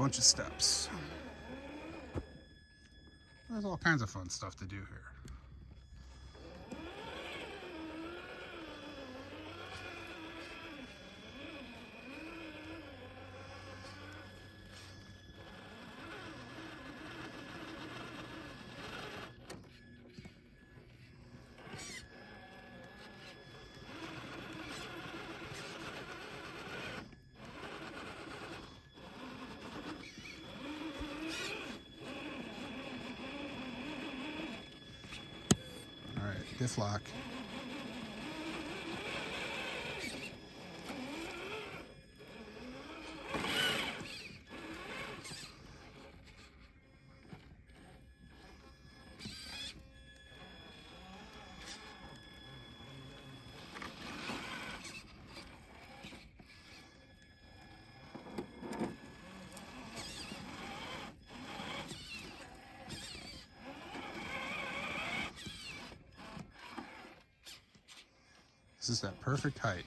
bunch of steps. There's all kinds of fun stuff to do here. Diff lock. This is that perfect height.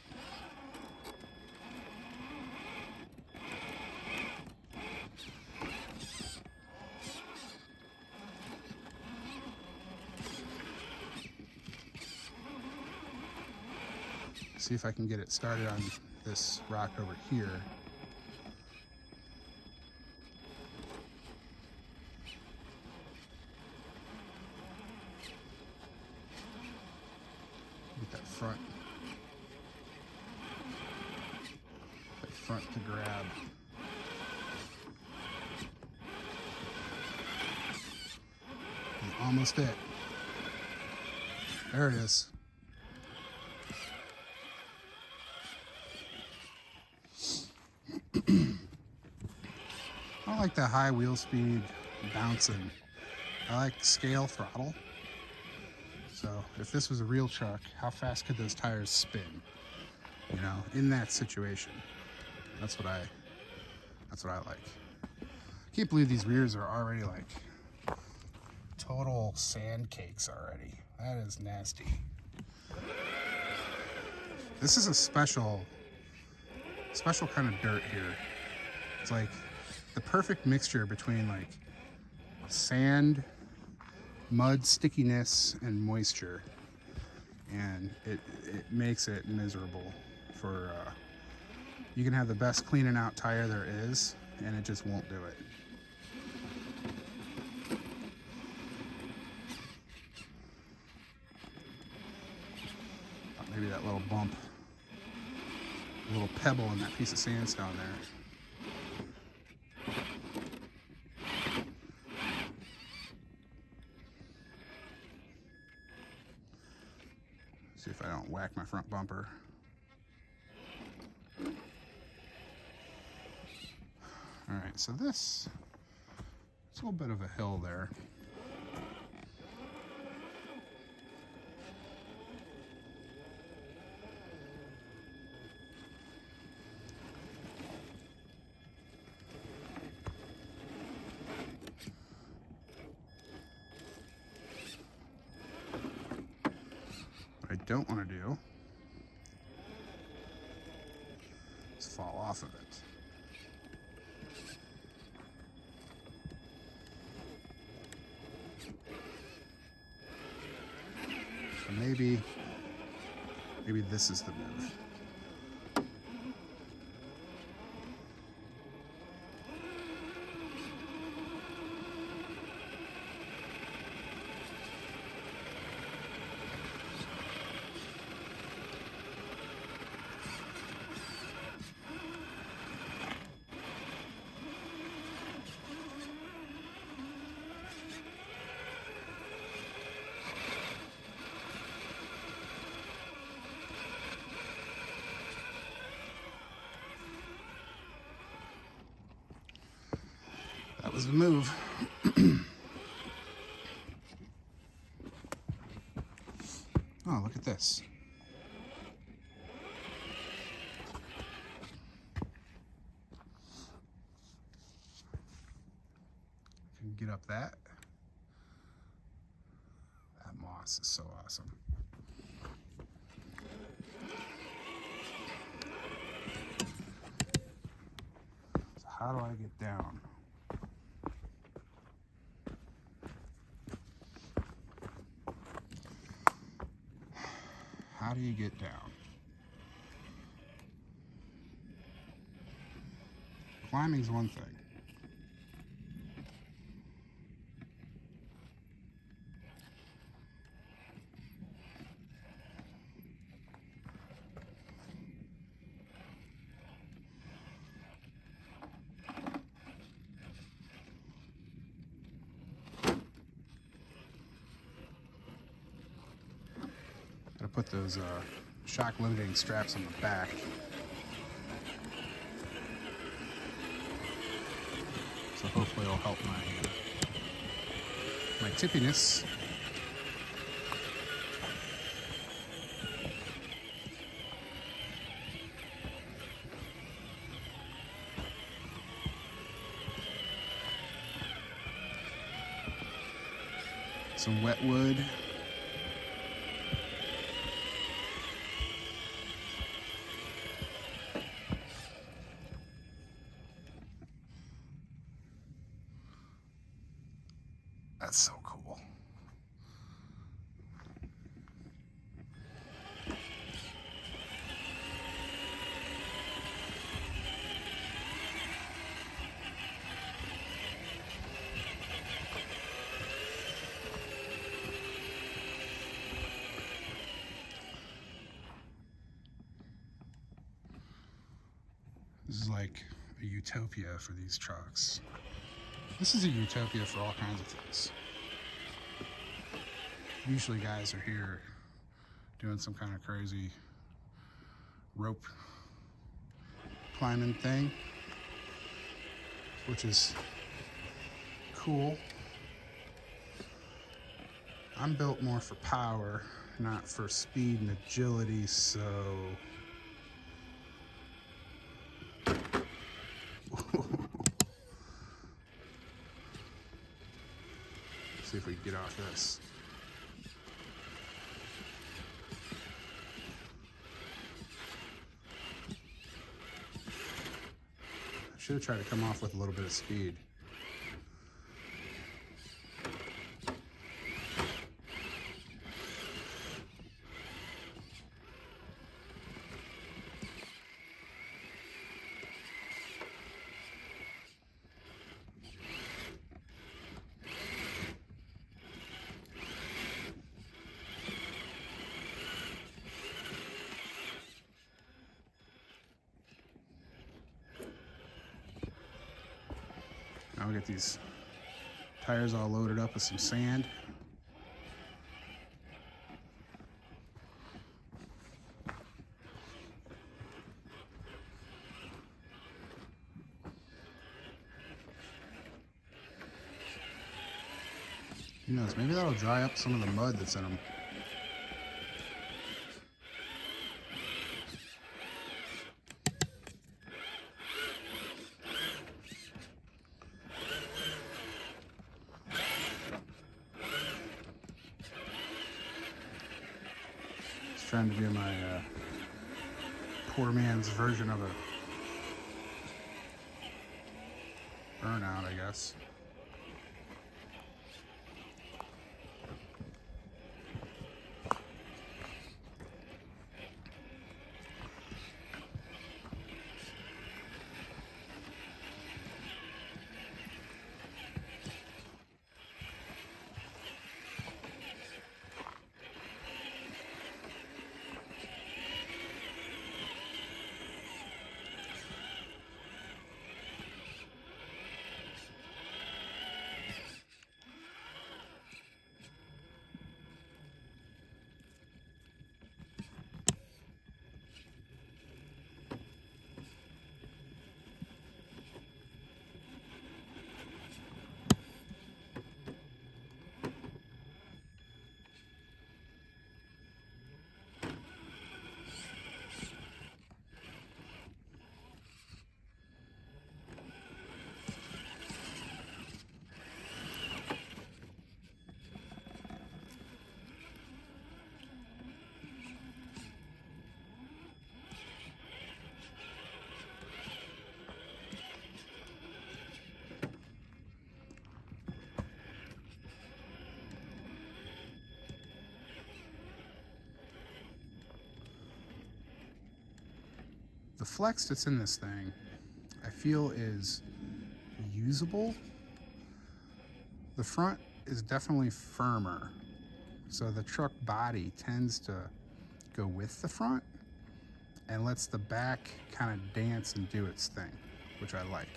See if I can get it started on this rock over here. Get that front to grab. And almost it. There it is. I don't like the high wheel speed bouncing. I like scale throttle. So if this was a real truck, how fast could those tires spin? You know, in that situation. That's what I like. Can't believe these rears are already like total sand cakes already. That is nasty. This is a special kind of dirt here. It's like the perfect mixture between like sand, mud stickiness, and moisture. And it makes it miserable for you can have the best cleaning out tire there is, and it just won't do it. Maybe that little bump, a little pebble in that piece of sandstone there. See if I don't whack my front bumper. All right, so it's a little bit of a hill there. What I don't want to do is fall off of it. Maybe this is the move. That was the move. Oh, look at this. Can get up that. That moss is so awesome. how do I get down? How do you get down? Climbing's one thing. Gotta put those shock limiting straps on the back. So hopefully it'll help my tippiness. Some wet wood. That's so cool. This is like a utopia for these trucks. This is a utopia for all kinds of things. Usually guys are here doing some kind of crazy rope climbing thing, which is cool. I'm built more for power, not for speed and agility, so see if we can get off this. I should have tried to come off with a little bit of speed. Now we get these tires all loaded up with some sand. Who knows, maybe that'll dry up some of the mud that's in them. Trying to do my poor man's version of a burnout, I guess. flex that's in this thing, I feel is usable. The front is definitely firmer, so the truck body tends to go with the front and lets the back kind of dance and do its thing, which I like.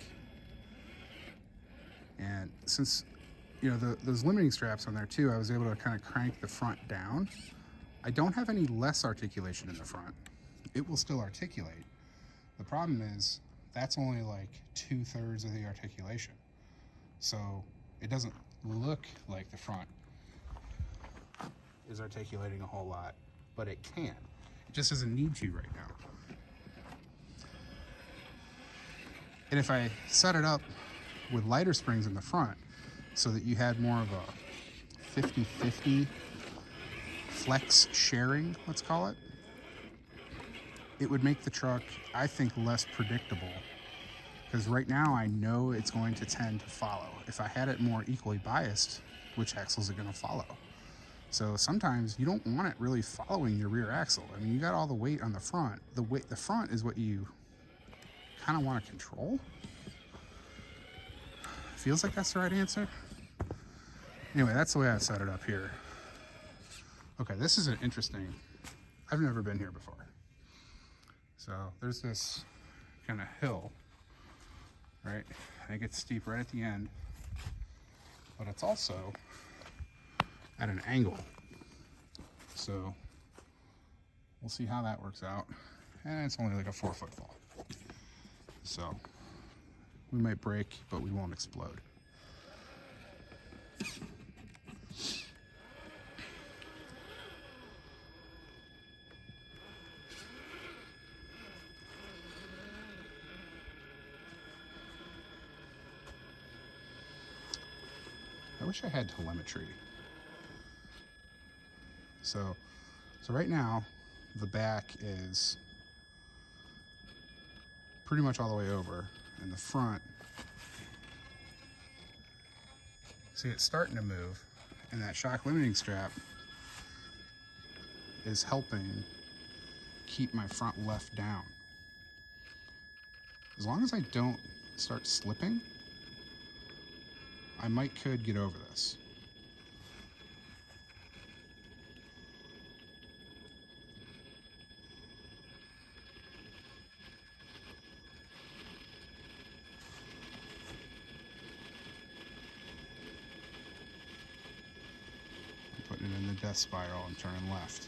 And since, you know, those limiting straps on there too, I was able to kind of crank the front down. I don't have any less articulation in the front. It will still articulate. The problem is that's only like 2/3 of the articulation. So it doesn't look like the front is articulating a whole lot, but it can. It just doesn't need to right now. And if I set it up with lighter springs in the front so that you had more of a 50-50 flex sharing, let's call it, it would make the truck, I think, less predictable. Because right now I know it's going to tend to follow. If I had it more equally biased, which axle is it going to follow? So sometimes you don't want it really following your rear axle. I mean, you got all the weight on the front. The front is what you kind of want to control. Feels like that's the right answer. Anyway, that's the way I set it up here. Okay, this is an interesting, I've never been here before. So there's this kind of hill, right? And it gets steep right at the end, but it's also at an angle. So we'll see how that works out. And it's only like a 4-foot fall. So we might break, but we won't explode. I wish I had telemetry. So right now, the back is pretty much all the way over, and the front, see, it's starting to move, and that shock limiting strap is helping keep my front left down. As long as I don't start slipping, I could get over this. I'm putting it in the death spiral and turning left.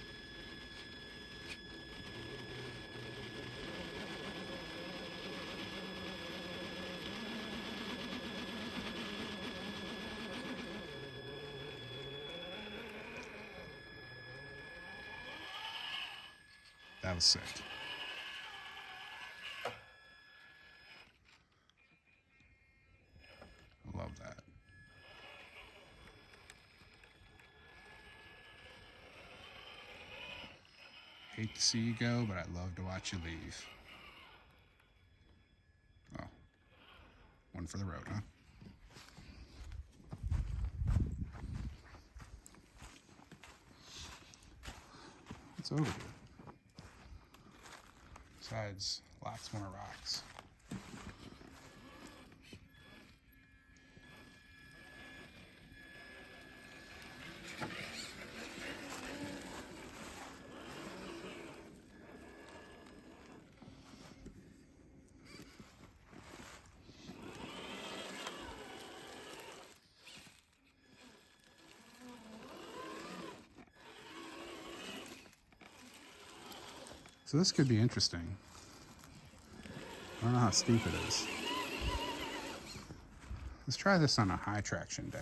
That was sick. I love that. Hate to see you go, but I love to watch you leave. Oh, one for the road, huh? What's over here? Besides, lots more rocks. So this could be interesting. I don't know how steep it is. Let's try this on a high traction day.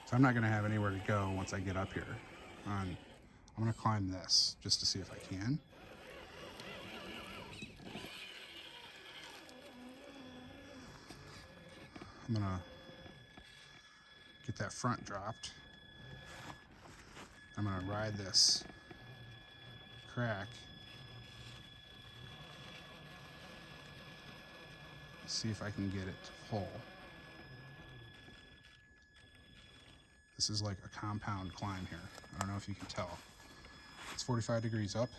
So I'm not going to have anywhere to go once I get up here. I'm going to climb this just to see if I can. I'm going to get that front dropped. I'm going to ride this crack See if I can get it whole. This is like a compound climb here. I don't know if you can tell. It's 45 degrees up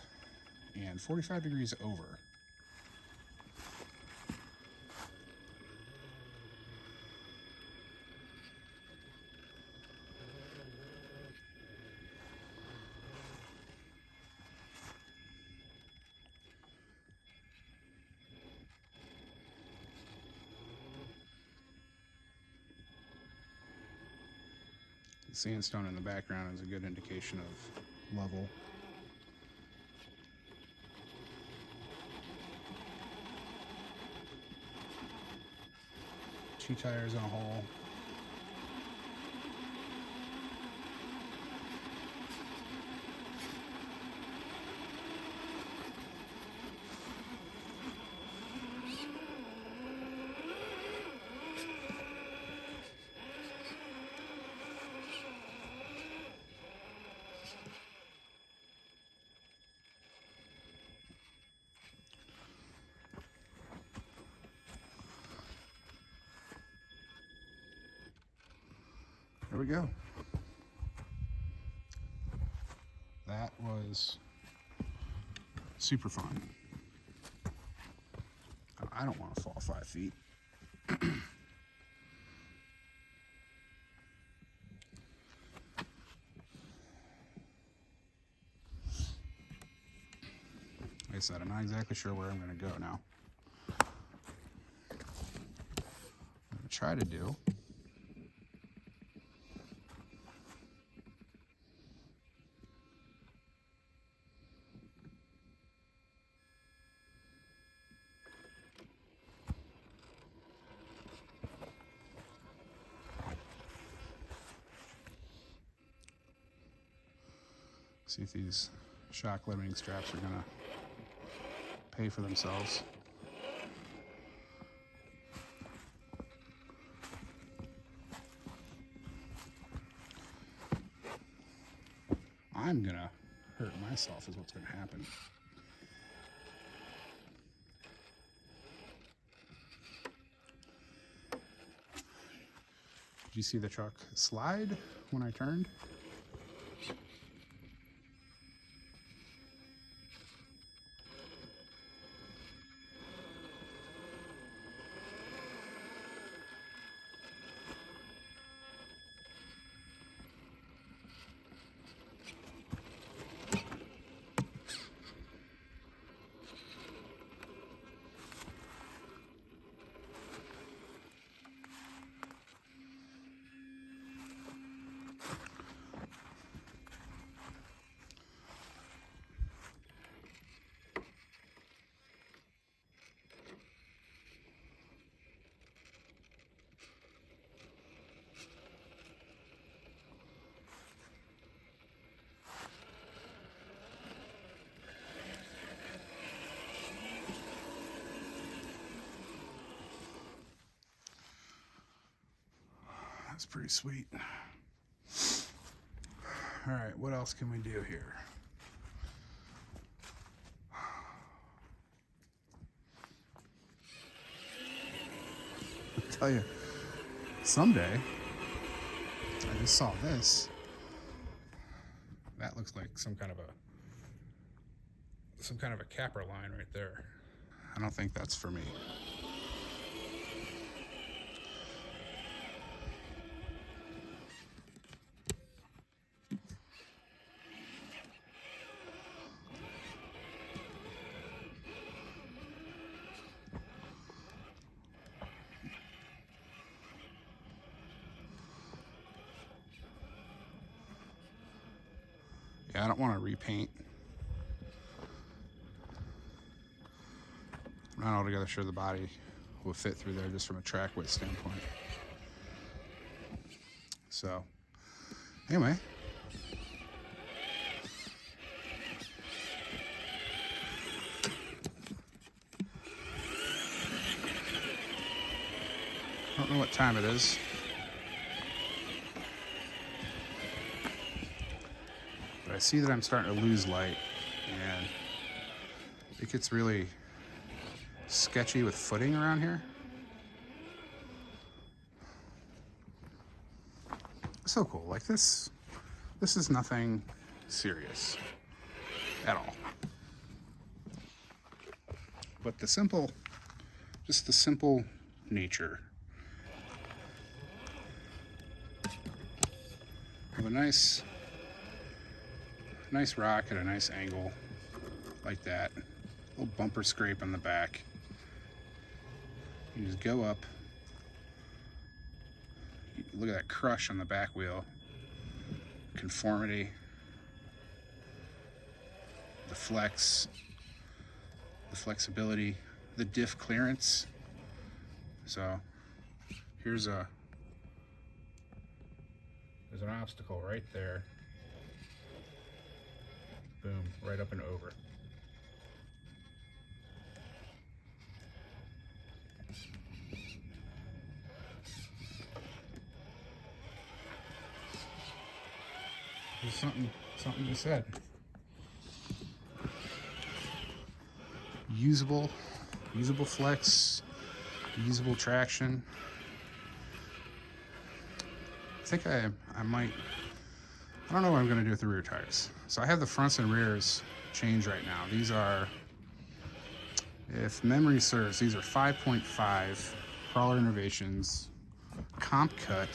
and 45 degrees over. The sandstone in the background is a good indication of level. Two tires in a hole. There we go. That was super fun. I don't want to fall 5 feet. Like I said, I'm not exactly sure where I'm going to go now. What I'm going to try to do see if these shock limiting straps are going to pay for themselves. I'm going to hurt myself is what's going to happen. Did you see the truck slide when I turned? That's pretty sweet. All right, what else can we do here? I'll tell you, someday, I just saw this. That looks like some kind of a capper line right there. I don't think that's for me. Yeah, I don't want to repaint. I'm not altogether sure the body will fit through there just from a track width standpoint. So, anyway. I don't know what time it is. But I see that I'm starting to lose light, and it gets really sketchy with footing around here. So cool. Like this is nothing serious at all. But the simple nature of a nice rock at a nice angle like that, little bumper scrape on the back. You just go up. Look at that crush on the back wheel. Conformity. The flex. The flexibility. The diff clearance. So there's an obstacle right there. Boom, right up and over. There's something you said. Usable flex, usable traction. I think I might, I don't know what I'm gonna do with the rear tires. So I have the fronts and rears changed right now. These are, if memory serves, these are 5.5 Crawler Innovations comp cut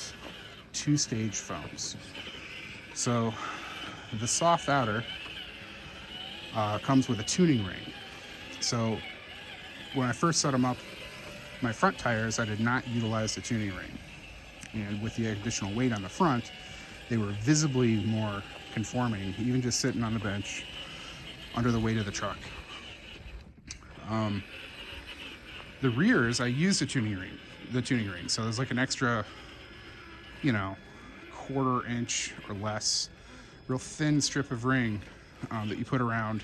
2-stage foams. So the soft outer comes with a tuning ring. So when I first set them up, my front tires, I did not utilize the tuning ring. And with the additional weight on the front, they were visibly more conforming, even just sitting on the bench under the weight of the truck. The rears, I used the tuning ring. So there's like an extra, 1/4 inch or less, real thin strip of ring that you put around.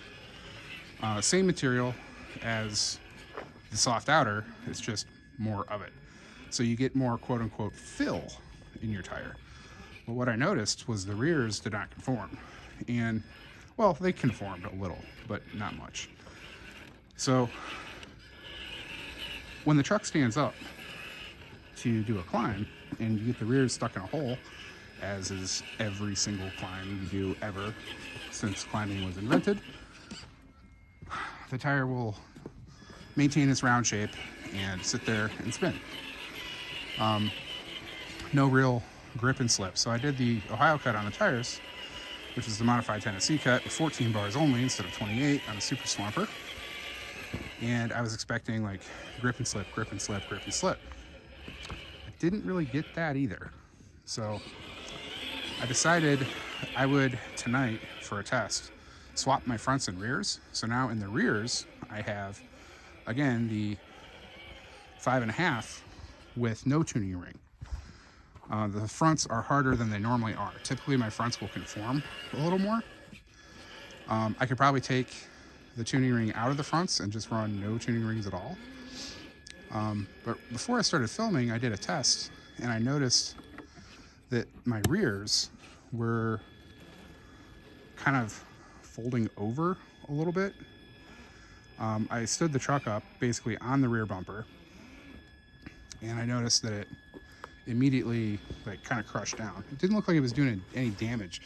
Same material as the soft outer, it's just more of it. So you get more quote unquote fill in your tire. But what I noticed was the rears did not conform. And, well, they conformed a little, but not much. So when the truck stands up to do a climb and you get the rears stuck in a hole, as is every single climb you do ever since climbing was invented, the tire will maintain its round shape and sit there and spin. No real grip and slip. So I did the Ohio cut on the tires, which is the modified Tennessee cut with 14 bars only instead of 28 on a Super Swamper. And I was expecting like grip and slip, grip and slip, grip and slip. I didn't really get that either. So I decided I would tonight, for a test, swap my fronts and rears. So now in the rears, I have, again, the 5.5 with no tuning ring. The fronts are harder than they normally are. Typically my fronts will conform a little more. I could probably take the tuning ring out of the fronts and just run no tuning rings at all. But before I started filming, I did a test and I noticed that my rears were kind of folding over a little bit. I stood the truck up basically on the rear bumper and I noticed that it immediately like kind of crushed down. It didn't look like it was doing any damage.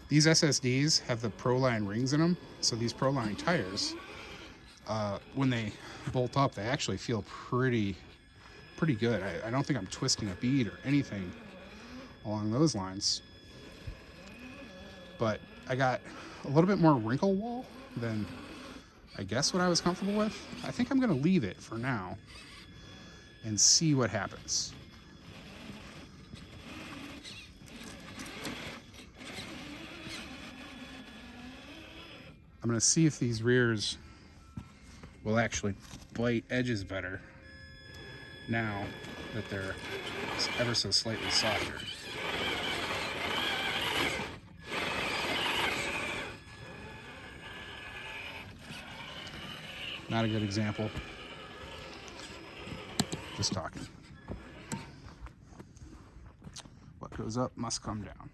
These SSDs have the Proline rings in them, so these Proline tires, when they bolt up, they actually feel pretty good. I don't think I'm twisting a bead or anything along those lines. But I got a little bit more wrinkle wall than I guess what I was comfortable with. I think I'm gonna leave it for now and see what happens. I'm gonna see if these rears will actually bite edges better now that they're ever so slightly softer. Not a good example. Just talking. What goes up must come down,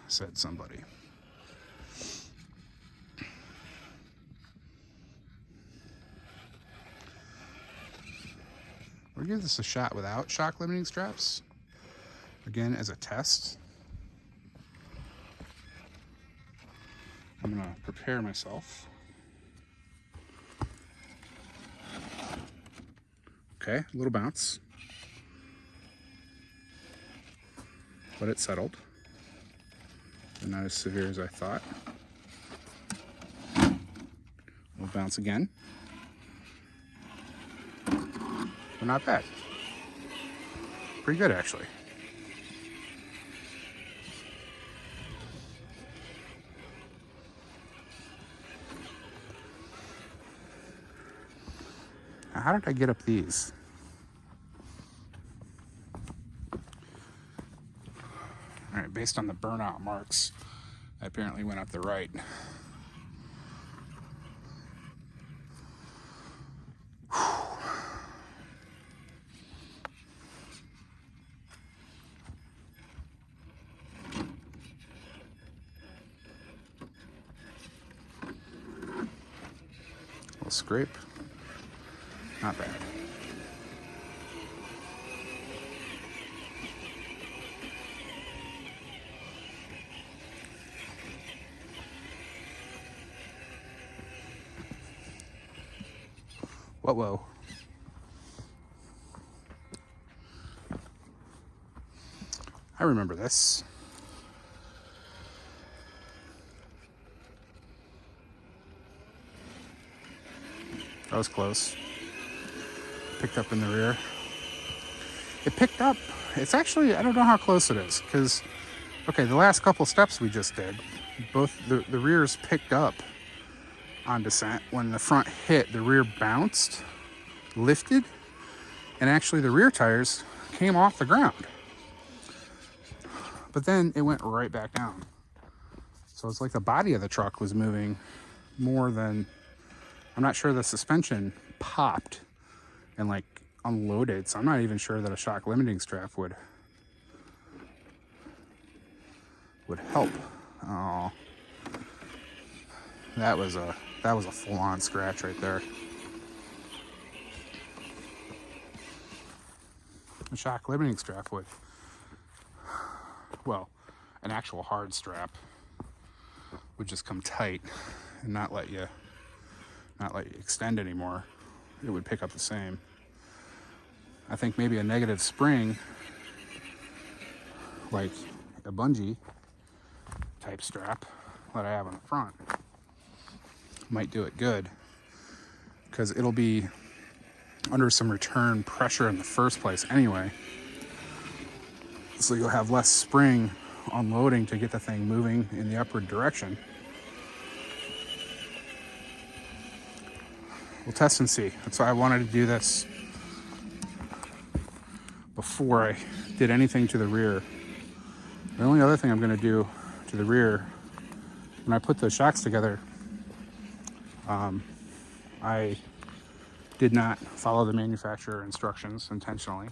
said somebody. We'll give this a shot without shock limiting straps. Again, as a test. I'm gonna prepare myself. Okay, a little bounce. But it settled. And not as severe as I thought. We'll bounce again. But not bad. Pretty good, actually. Now, how did I get up these? All right, based on the burnout marks, I apparently went up the right. Little scrape. Not bad. Whoa. I remember this. That was close. Picked up in the rear. It picked up. It's actually, I don't know how close it is, because, okay, the last couple steps we just did, both the rears picked up on descent. When the front hit, the rear bounced, lifted, and actually the rear tires came off the ground. But then it went right back down. So it's like the body of the truck was moving more than, I'm not sure the suspension popped and like unloaded, so I'm not even sure that a shock limiting strap would help. Oh, that was a full-on scratch right there. A shock limiting strap would, well, an actual hard strap would just come tight and not let you extend anymore. It would pick up the same. I think maybe a negative spring, like a bungee type strap that I have on the front, might do it good, because it'll be under some return pressure in the first place anyway. So you'll have less spring unloading to get the thing moving in the upward direction. We'll test and see. That's why I wanted to do this before I did anything to the rear. The only other thing I'm going to do to the rear, when I put the shocks together, I did not follow the manufacturer instructions intentionally.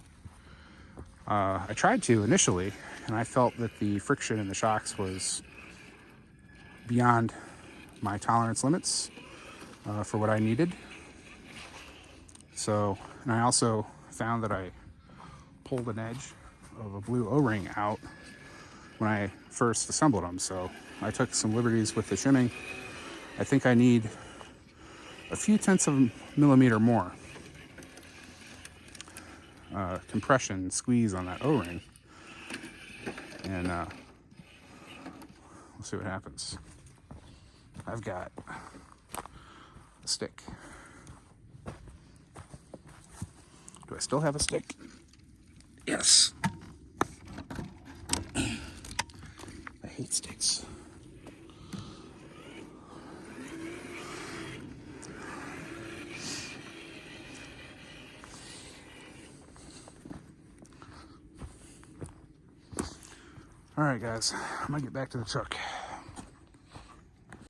I tried to initially, and I felt that the friction in the shocks was beyond my tolerance limits for what I needed. So, and I also found that I pulled an edge of a blue O-ring out when I first assembled them. So I took some liberties with the shimming. I think I need a few tenths of a millimeter more compression squeeze on that O-ring, and we'll see what happens. I've got a stick. Do I still have a stick? Yes. I hate sticks. All right, guys, I'm gonna get back to the truck.